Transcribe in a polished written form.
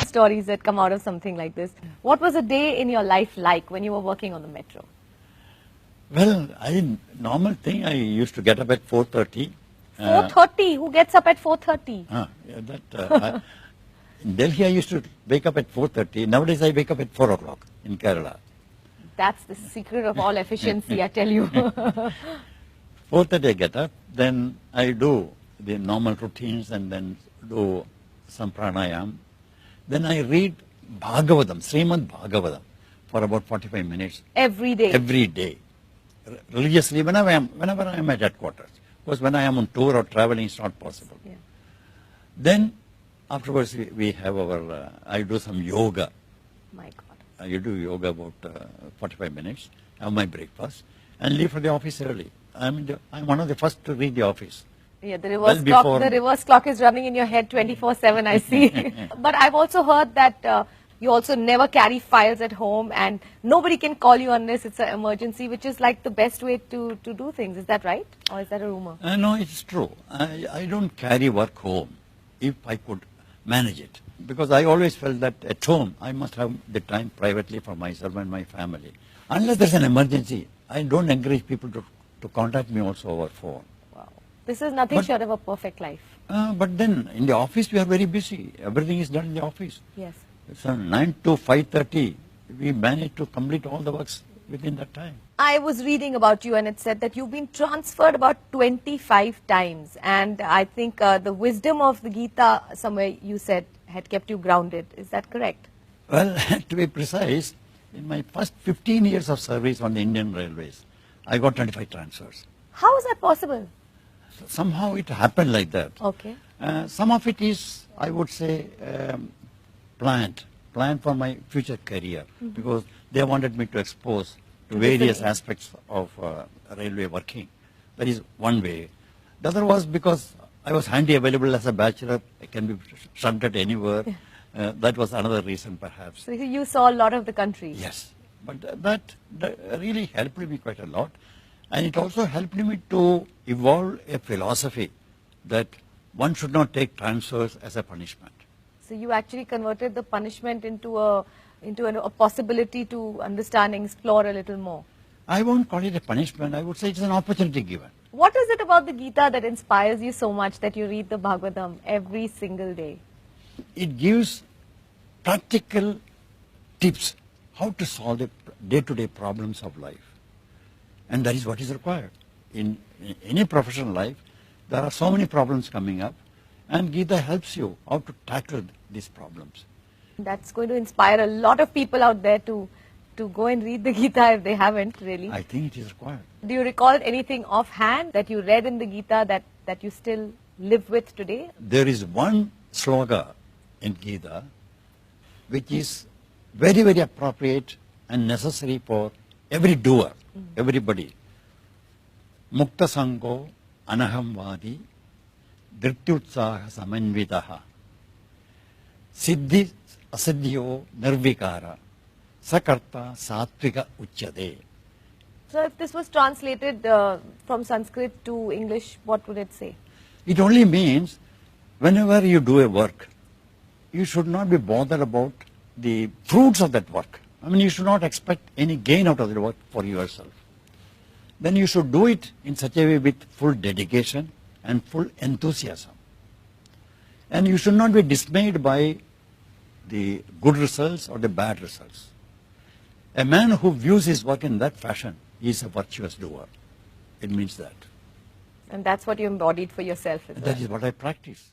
Stories that come out of something like this. What was a day in your life like when you were working on the metro? Well, normal thing, I used to get up at 4:30. 4:30? Who gets up at 4:30? In Delhi, I used to wake up at 4:30. Nowadays, I wake up at 4 o'clock in Kerala. That's the secret of all efficiency, I tell you. 4:30 I get up, then I do the normal routines and then do some pranayam. Then I read Bhagavatam, Srimad Bhagavatam, for about 45 minutes. Every day? Every day. Religiously, whenever I am at headquarters. Because when I am on tour or traveling, it's not possible. Yeah. Then, afterwards, we have our, I do some yoga. My God. I do yoga about 45 minutes, have my breakfast, and leave for the office early. I'm one of the first to reach the office. Yeah, the reverse clock is running in your head 24/7, I see. But I've also heard that you also never carry files at home and nobody can call you unless it's an emergency, which is like the best way to do things. Is that right? Or is that a rumor? No, it's true. I don't carry work home if I could manage it. Because I always felt that at home I must have the time privately for myself and my family. Unless there's an emergency, I don't encourage people to contact me also over phone. This is nothing short of a perfect life. But then in the office we are very busy. Everything is done in the office. Yes. So 9 to 5:30, we manage to complete all the works within that time. I was reading about you and it said that you've been transferred about 25 times. And I think the wisdom of the Gita, somewhere you said, had kept you grounded. Is that correct? Well, to be precise, in my first 15 years of service on the Indian Railways, I got 25 transfers. How is that possible? Somehow it happened like that. Okay. Some of it is, I would say, planned for my future career, because they wanted me to expose to various aspects of railway working. That is one way. The other was because I was handy available as a bachelor. I can be shunted anywhere. That was another reason, perhaps. So you saw a lot of the country. Yes. But that really helped me quite a lot. And it also helped me to evolve a philosophy that one should not take transfers as a punishment. So you actually converted the punishment into a possibility to understand and explore a little more. I won't call it a punishment. I would say it's an opportunity given. What is it about the Gita that inspires you so much that you read the Bhagavatam every single day? It gives practical tips how to solve the day-to-day problems of life. And that is what is required. In any professional life, there are so many problems coming up, and Gita helps you how to tackle these problems. That's going to inspire a lot of people out there to go and read the Gita if they haven't, really. I think it is required. Do you recall anything offhand that you read in the Gita that you still live with today? There is one sloga in Gita which is very, very appropriate and necessary for every doer. Everybody. Mukta Sango Anahamvadi Dhrityutsaha Samanvitaha Siddhi Asadhyo Nirvikara Sakarta Satvika Uchyade. So if this was translated from Sanskrit to English, what would it say? It only means whenever you do a work, you should not be bothered about the fruits of that work. I mean, you should not expect any gain out of the work for yourself. Then you should do it in such a way with full dedication and full enthusiasm. And you should not be dismayed by the good results or the bad results. A man who views his work in that fashion is a virtuous doer. It means that. And that's what you embodied for yourself as well. That is what I practice.